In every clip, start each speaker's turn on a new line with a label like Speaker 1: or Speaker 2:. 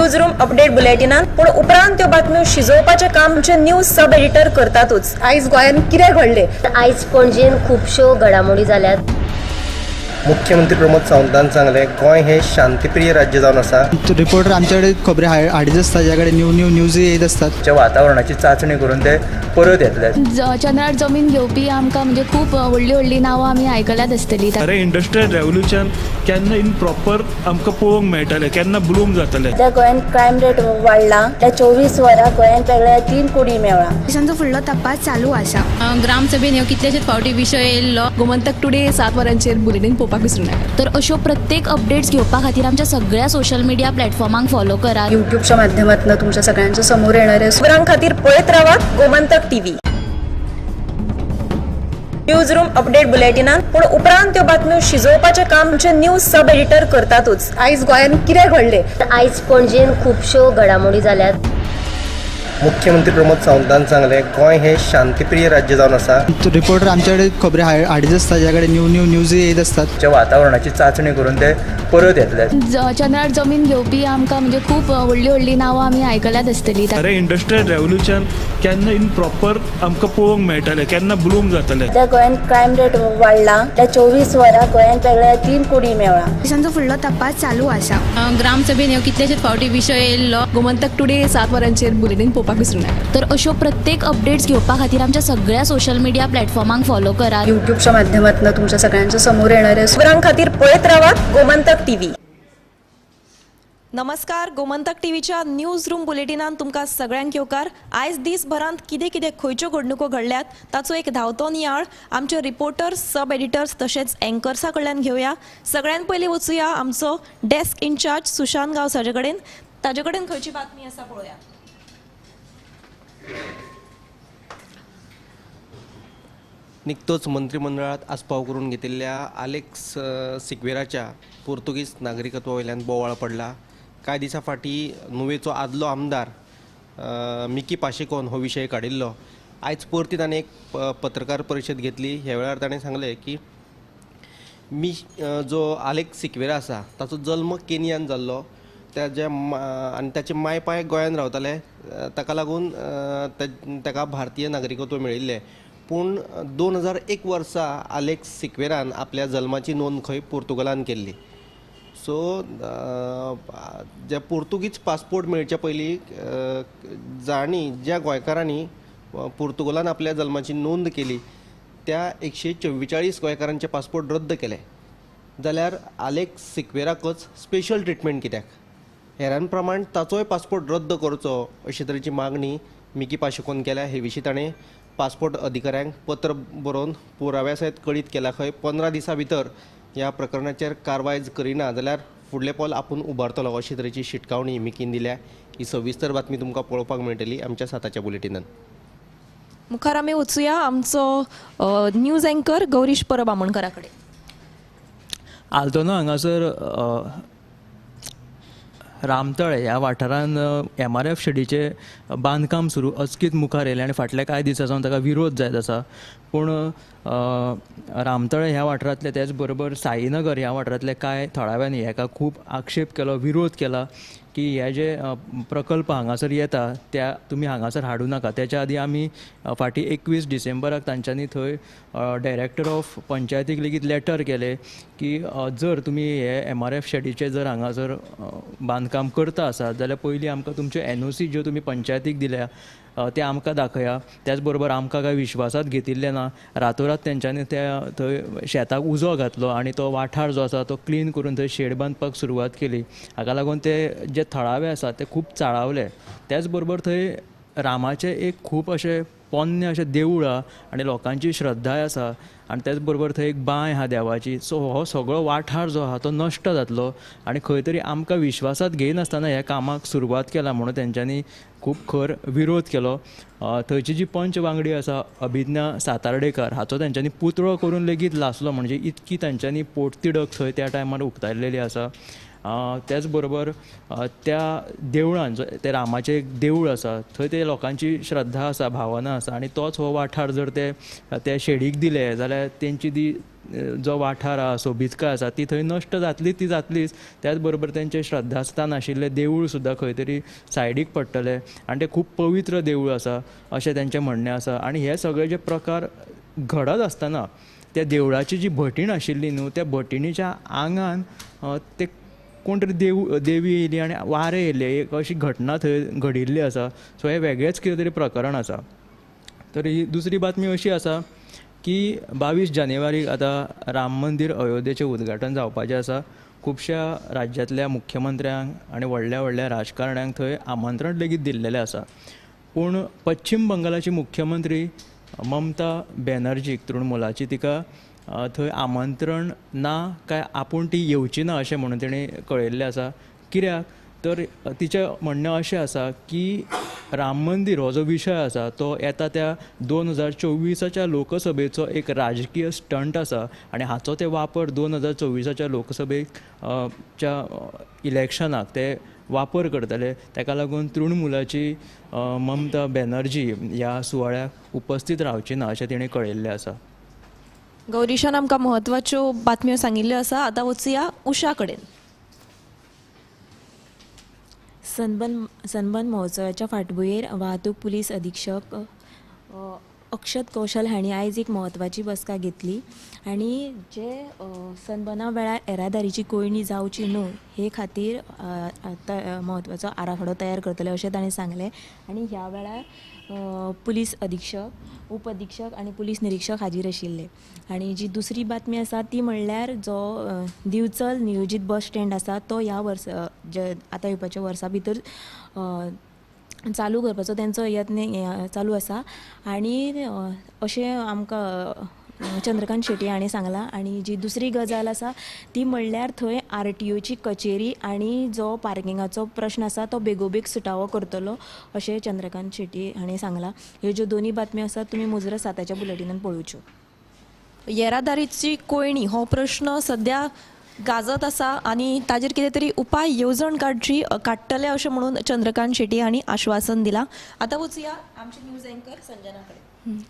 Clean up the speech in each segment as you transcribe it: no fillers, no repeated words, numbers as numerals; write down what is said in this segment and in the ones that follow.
Speaker 1: News room update बुलेटिनान पूण उपरांत त्यो बातम्यो शिजोवपाचें काम आमचे न्यूज सब एडिटर करतातूच। आयज गोंयान कितें घडलें?
Speaker 2: आयज पणजेन खुबश्यो घडामोडी जाल्यात।
Speaker 3: मुख्यमंत्री प्रमोद सावंतान सांगले गोंय हे शांतीप्रिय राज्य जावन आसा।
Speaker 4: रिपोर्टर आमच्याकडे खबरी हाडीत आसता, ज्याकडे न्यूज येत असतात।
Speaker 3: जे वातावरणाची चाचणी करून ते परत येतले।
Speaker 5: चंद्रार जमीन घेवपी आमकां म्हणजे खूब व्हडली व्हडली नांवां आमी आयकल्यात आसतली।
Speaker 6: अरे इंडस्ट्रियल रेवल्युशन केन्ना इन प्रॉपर आमकां पळोवंक मेळटलें, केन्ना ब्लूम जातलें।
Speaker 7: त्या गोंयान क्रायम रेट वाडला। त्या 24 वरां गोंयान पेगळ्या 3 कोटी मेळ्ळा।
Speaker 5: देशांचो फुडलो तपास चालू आसा। ग्रामसभेन ह्यो कितलेशेच फावटी विशय येयल्लो। गोमंतक टुडे 7 वरांचेर बुलेटिन पळोवपाक विसरूं नाका। तर अश्यो प्रत्येक अपडेट्स घेवपा खातीर आमच्या सगळ्या सोशल मिडिया प्लॅटफॉर्मांक फॉलो करा।
Speaker 1: युट्यूबच्या माध्यमातून तुमच्या सगळ्यांच्या समोर येणाऱ्या खबरां खातीर पळयत रावात Gomantak TV. News room update बुलेटिनान पूण उपरांत त्यो बातम्यो शिजोवपाचें काम आमचे न्यूज सब एडिटर करतातूच। आयज गोंयान कितें घडलें?
Speaker 2: आयज पणजेन खुबश्यो घडामोडी जाल्यात।
Speaker 3: मुख्यमंत्री प्रमोद सावंतान सांगले गोंय हे शांतीप्रिय राज्य जावन आसा।
Speaker 4: रिपोर्टर आमच्याकडे खबरी हाडीत आसता, ज्याकडे न्यूज येत असतात।
Speaker 3: जे वातावरणाची चाचणी करून ते परत येतले।
Speaker 5: चंद्रार जमीन घेवपी आमकां म्हणजे खूब व्हडली व्हडली नांवां आमी आयकल्यात आसतली।
Speaker 6: अरे इंडस्ट्रियल रेवल्युशन केन्ना इन प्रॉपर आमकां पळोवंक मेळटलें, केन्ना ब्लूम जातलें।
Speaker 7: त्या गोंयान क्रायम रेट वाडला। त्या 24 वरां गोंयान पेगळ्या 3 कोटी मेळ्ळा।
Speaker 5: देशांचो फुडलो तपास चालू आसा। ग्रामसभेन ह्यो कितलेशेच फावटी विशय येयल्लो। गोमंतक टुडे 7 वरांचेर बुलेटिन पळोवपाक विसरूं नाका। तर अश्यो प्रत्येक अपडेट्स घेवपा खातीर आमच्या सगळ्या सोशल मिडिया प्लॅटफॉर्मांक फॉलो करा।
Speaker 1: युट्यूबच्या माध्यमातून तुमच्या सगळ्यांच्या समोर येणाऱ्या खबरां खातीर पळयत रावात गोमंतक टीव्ही।
Speaker 8: नमस्कार, गोमंतक टीव्हीच्या न्यूज रूम बुलेटिनान तुमकां सगळ्यांक येवकार। आयज दिसभरांत कितें खंयच्यो घडणुको घडल्यात ताचो एक धांवतो नियाळ आमचे रिपोर्टर्स, सब एडिटर्स तशेंच एंकर्सा कडल्यान घेवया। सगळ्यान पयलीं वचुया आमचो डेस्क इंचार्ज सुशांत गांवसाचे कडेन। ताजे कडेन खंयची बातमी आसा पळोवया।
Speaker 3: निकतोच मंत्रिमंडळात आस्पाव करून घेतिल्ल्या आलेक्स सिक्वेराच्या पोर्तुगीज नागरिकत्वा वयल्यान बोवाळ पडला। कांय दिसा फाटीं नुवेचो आदलो आमदार मिकी पाशेकोन हो विशय काडिल्लो। आयज परती ताणें एक पत्रकार परिशद घेतली। ह्या वेळार ताणें सांगलें की जो आलेक्स सिक्वेरा आसा ताचो जल्म केनियान जाल्लो। आनी ताचे माय पाय गोंयान रावताले, ताका लागून ताका भारतीय नागरिकत्व मेळिल्लें। पूण 2001 वर्सा आलेक्स सिक्वेरान आपल्या जल्माची नोंद खंय पोर्तुगालान केल्ली। सो जे पोर्तुगीज पासपोर्ट मेळच्या पयलीं ज्या गोंयकारांनी पोर्तुगालान आपल्या जल्माची नोंद केली त्या 144 गोंयकारांचे पासपोर्ट रद्द केले। जाल्यार आलेक्स सिक्वेराकच स्पेशल ट्रिटमेंट कित्याक? हेरां प्रमाण ताचोय पासपोर्ट रद्द करचो अशे तरेची मागणी मिकी पाशेकोन केल्या। हे विशीं ताणें पासपोर्ट अधिकाऱ्यांक पत्र बरोवन पुराव्या सयत कळीत केला। खंय 15 दिसां भितर ह्या प्रकरणाचेर कारवाय करिना जाल्यार फुडलें पावल आपूण उबारतलो अशे तरेची शिटकावणी मिकीन दिल्या। ही सविस्तर बातमी तुमकां पळोवपाक मेळटली आमच्या साताच्या बुलेटिनान।
Speaker 8: मुखार आमी वचुया आमचो न्यूज एंकर गौरीश परब आमोणकरा कडेन।
Speaker 9: आल्दोना हांगासर रामतळे ह्या वाठारान MRF शेडीचे बांदकाम सुरू अचकीत मुखार येयलें आनी फाटल्या कांय दिसां सावन ताका विरोध जायत आसा। पूण रामतळे ह्या वाठारांतले तेच बरोबर साईनगर ह्या वाठारांतले कांय थळाव्यांनी हाका खूब आक्षेप केलो, विरोध केला की हे जे प्रकल्प हांगासर येता त्या तुमी हांगासर हाडूं नाका। तेच्या आदी आमी फाटीं 21 डिसेंबराक तांच्यांनी थंय डायरेक्टर ऑफ पंचायतीक लेगीत लेटर केलें की जर तुमी हे MRF शेडीचे जर हांगासर बांदकाम करता आसात जाल्यार पयलीं आमकां तुमच्यो NOC ज्यो तुमी पंचायतीक दिल्या ते आमकां दाखया। त्याच बरोबर आमकां काय विश्वासात घेतिल्ले ना। रातोरात तेंच्यांनी त्या थंय शेताक उजो घातलो आनी तो वाठार जो आसा तो क्लीन करून थंय शेड बांदपाक सुरवात केली। हाका लागून ते जे थळावे आसा ते खूब चाळावले। त्याच बरोबर थंय रामाचे एक खूब अशें पोन्ने अशें देवूळ आहा आनी लोकांची श्रद्धाय आसा आनी तेच बरोबर थंय एक बांय आहा देवाची। सो हो सगळो वाठार जो आहा तो नश्ट जातलो आनी खंय तरी आमकां विश्वासात घेयनासतना ह्या कामाक सुरवात केला म्हणून तेंच्यांनी खूब खर विरोध केलो। थंयची जी पंच वांगडी आसा अभिज्ञा सातार्डेकर हाचो तेंच्यांनी पुतळो करून लेगीत लासलो, म्हणजे इतकी तेंच्यांनी पोटतिडक थंय त्या टायमार उक्तायलेली आसा। त्याच बरोबर त्या देवळान ते रामाचें एक देवूळ आसा थंय ते लोकांची श्रद्धा आसा भावना आसा आनी तोच हो वाठार जर ते शेडीक दिले जाल्यार तेंची जो वाठार आसा सोबीतकाय आसा ती थंय नश्ट जातलीच त्याच बरोबर तेंचें श्रद्धास्थान आशिल्लें देवूळ सुद्दां खंय तरी सायडीक पडटलें आनी तें खूब पवित्र देवूळ आसा अशें तेंचें म्हणणें आसा आनी हे सगळे जे प्रकार घडत आसतना त्या देवळाची जी भटीण आशिल्ली न्हू त्या भटिणीच्या आंगान ते कोण तरी देवी येयली आनी वारें येयलें एक अशी घटना थंय घडिल्ली आसा सो हें वेगळेंच कितें तरी प्रकरण आसा. तर ही दुसरी बातमी अशी आसा की 22 जानेवारीक आतां राम मंदीर अयोध्येचें उद्घाटन जावपाचें आसा. खुबश्या राज्यांतल्या मुख्यमंत्र्यांक आनी व्हडल्या राजकारण्यांक थंय आमंत्रण लेगीत दिल्लेलें आसा. पूण पश्चिम बंगालाची मुख्यमंत्री ममता बॅनर्जीक तृणमुलाची तिका थंय आमंत्रण ना काय आपूण ती येवची ना अशें म्हणून तेणें कळयल्लें आसा. कित्याक तर तिचें म्हणणें अशें आसा की राम मंदीर हो जो विशय आसा तो येता त्या 2024च्या लोकसभेचो एक राजकीय स्टंट आसा आनी हाचो ते वापर 2024च्या लोकसभेच्या इलेक्शनाक ते वापर करतले. ताका लागून तृणमुलाची ममता बॅनर्जी ह्या सुवाळ्याक उपस्थित रावची ना अशें तिणें कळयल्लें आसा.
Speaker 8: गौरीशान आमकां म्हत्वाच्यो बातम्यो सांगिल्ल्यो आसा. आतां वचुया उशा कडेन. सनबर्न महोत्सवाच्या फाटभुंयेर वाहतूक पुलीस अधीक्षक अक्षत कौशल हांणी आयज एक म्हत्वाची बसका घेतली आनी जे सनबर्ना वेळार येरादारीची कोयणी जावची न्हू हे खातीर म्हत्वाचो आराखडो तयार करतले अशें ताणें सांगलें. आनी ह्या वेळार पुलीस अधीक्षक उप अधीक्षक आनी पुलीस निरीक्षक हाजीर आशिल्ले. आनी जी दुसरी बातमी आसा ती म्हणल्यार जो दिवचल नियोजीत बस स्टँड आसा तो ह्या वर्सा जे आतां येवपाच्या वर्सा भितर चालू करपाचो तेंचो यत्न चालू आसा. आनी अशें आमकां चंद्रकांत शेट्टी हांणी सांगलां. आनी जी दुसरी गजाल आसा ती म्हणल्यार थंय RTOची कचेरी आनी जो पार्किंगाचो प्रश्न आसा तो बेगोबेग सुटावो करतलो अशें चंद्रकांत शेट्टी हांणी सांगलां. ह्यो ज्यो दोनी बातम्यो आसात तुमी मुजरत 7च्या बुलेटिनान पळोवच्यो. येरादारीची कोयणी हो प्रश्न सध्या गाजत आसा आनी ताजेर कितें तरी उपाय येवजण काडटले अशें म्हणून चंद्रकांत शेट्टी हांणी आश्वासन दिलां. आतां वचुया आमचे न्यूज एंकर संजना कडेन.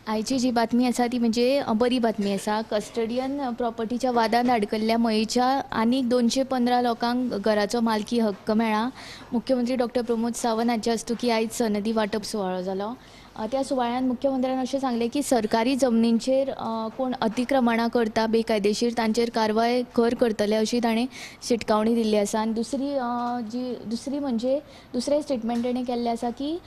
Speaker 5: आयची जी बातमी आसा ती म्हणजे बरी बातमी आसा. कस्टडियन प्रॉपर्टीच्या वादांत अडकल्ल्या मयेच्या आनीक 215 लोकांक घराचो मालकी हक्क मेळ्ळा. मुख्यमंत्री डॉक्टर प्रमोद सावंत हांचे हस्तुकी आयज सनदी वांटप सुवाळो जालो. त्या सुवाळ्यान मुख्यमंत्र्यान अशें सांगलें की सरकारी जमनींचेर कोण अतिक्रमणां करता बेकायदेशीर तांचेर कारवाय करतले अशी ताणें शिटकावणी दिल्ली आसा. आनी दुसरी म्हणजे दुसरें स्टेटमेंट ताणें केल्लें आसा की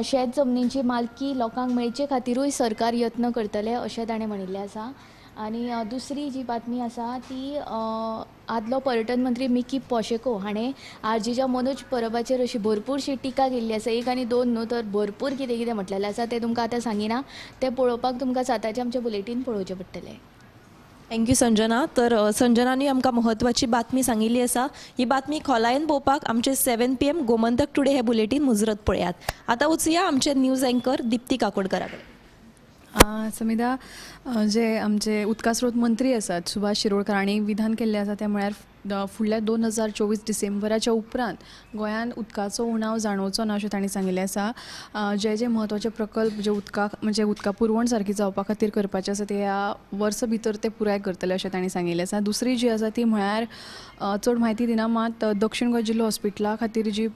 Speaker 5: शेत जमनींची मालकी लोकांक मेळचे खातीरूय सरकार यत्न करतले अशें ताणें म्हणिल्लें आसा. आनी दुसरी जी बातमी आसा ती आदलो पर्यटन मंत्री मिकी पॉशेको हाणें RGच्या मनोज परबाचेर अशी भरपूरशी टिका केल्ली आसा. एक आनी दोन न्हू तर भरपूर कितें म्हटलेलें आसा तें तुमकां आतां सांगिना. तें पळोवपाक तुमकां 7चें आमचें बुलेटीन पळोवचें पडटलें.
Speaker 8: थँक्यू संजना. तर संजनानी आमकां म्हत्वाची बातमी सांगिल्ली आसा. ही बातमी खोलायेन पळोवपाक आमचे 7 PM गोमंतक टुडे हे बुलेटीन मुजरत पळयात. आतां वचुया आमचे न्यूज एंकर दिप्ती काकोडकरा कडेन.
Speaker 10: समिधा जे आमचे उदका स्रोत मंत्री आसात सुभाष शिरोडकर हांणी विधान केल्लें आसा तें म्हळ्यार फुडल्या 2024 डिसेंबराच्या उपरांत गोंयांत उदकाचो उणाव जाणवचो ना अशें तांणी सांगिल्लें आसा. जे म्हत्वाचे प्रकल्प जे उदका पुरवण सारकी जावपा खातीर करपाचे आसा ते ह्या वर्सा भितर ते पुराय करतले अशें तांणी सांगिल्लें आसा. दुसरी जी आसा ती म्हळ्यार चड म्हायती दिना मात दक्षिण गोंय जिल्लो हॉस्पिटला खातीर जी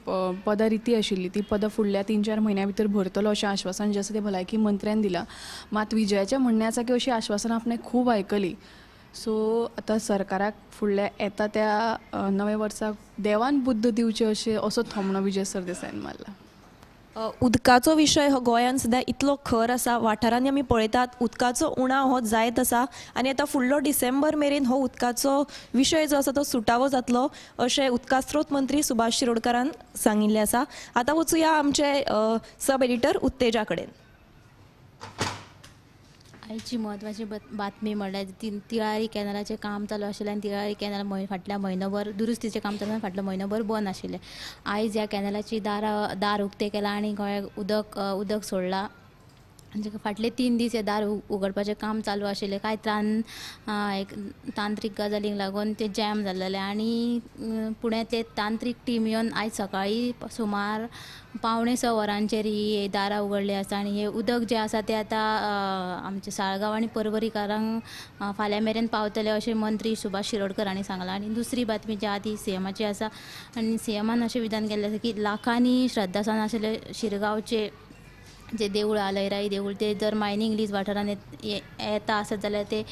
Speaker 10: पदां रिती आशिल्ली ती पदां फुडल्या 3-4 म्हयन्यां भितर भरतलो अशें आश्वासन जें आसा तें भलायकी मंत्र्यान दिलां. मात विजयाचें म्हणणें आसा की अशी आश्वासनां आपणें खूब आयकली. सो आतां सरकाराक फुडल्या येता त्या नव्या वर्साक देवान बुद्ध दिवचें असो थोमणो विजय सरदेसायान मारला.
Speaker 8: उदकाचो विशय हो गोंयांत सद्या इतलो खर आसा. वाठारांनी आमी पळयतात उदकाचो उणाव हो जायत आसा आनी आतां फुडलो डिसेंबर मेरेन हो उदकाचो विशय जो आसा तो सुटावो जातलो अशें उदका स्रोत मंत्री सुभाष शिरोडकरान सांगिल्लें आसा. आतां वचुया आमचे सब एडिटर उत्तेजा कडेन.
Speaker 11: आयची म्हत्वाची बातमी म्हणल्यार तिळारी कॅनलाचें काम चालू आशिल्लें आनी तिळारी कॅनल फाटल्या म्हयनोभर दुरुस्तीचें काम चालू फाटलो म्हयनोभर बंद आशिल्लें. आयज ह्या कॅनलाची दार उक्ते केला आनी गोंयाक उदक सोडलां. म्हणजे फाटले 3 दीस हे दार उगडपाचें काम चालू आशिल्लें. कांय एक तांत्रीक गजालींक लागून ते जॅम जाल्लेले आनी पुण्यातले तांत्रीक टीम येवन आयज सकाळीं सुमार 5:45 वरांचेर ही दारां उगडली आसा आनी हे उदक जें आसा तें आतां आमच्या साळगांव आनी पर्वरीकारांक फाल्यां मेरेन पावतलें अशें मंत्री सुभाष शिरोडकर हांणी सांगलां. आनी दुसरी बातमी जी आदी सीएमाची आसा आनी सीएमान अशें विधान केल्लें आसा की लाखांनी श्रद्धास्थान आशिल्ले शिरगांवचे जे देवूळ लयराई देवूळ ते जर मायनींग लीज वाठारांत येता आसत जाल्यार ते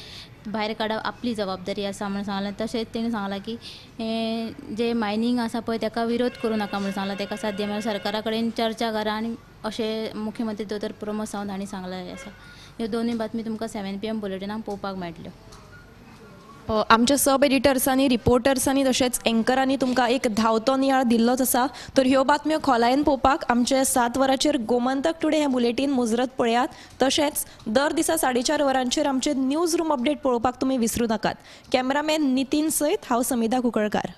Speaker 11: भायर काडप आपली जबाबदारी आसा म्हणून सांगलें. तशेंच तेणें सांगलां की जे मायनींग आसा पळय ताका विरोध करूं नाका म्हणून सांगलां. ताका साध्य मेळ्ळ्यार सरकारा कडेन चर्चा करा आनी अशें मुख्यमंत्री दोतोर प्रमोद सावंत हांणी सांगलें आसा. ह्यो दोनूय बातमी तुमकां 7 PM बुलेटिनाक पळोवपाक मेळटल्यो.
Speaker 8: आमच्या सब एडिटर्सांनी रिपोर्टर्सांनी तशेंच एंकरांनी तुमकां एक धांवतो नियाळ दिल्लोच आसा. तर ह्यो बातम्यो खोलायेन पळोवपाक आमचे 7 वरांचेर गोमंतक टुडे हें बुलेटीन मुजरत पळयात. तशेंच दर दिसा 4:30 वरांचेर आमचे न्यूज रूम अपडेट पळोवपाक तुमी विसरूं नाकात. कॅमेरामॅन नितीन सयत हांव समिधा कुंकळकार.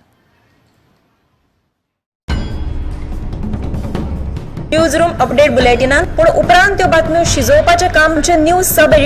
Speaker 1: न्यूज रूम अपडेट बुलेटिनांत पूण उपरांत त्यो बातम्यो शिजोवपाचें काम आमचे न्यूज सब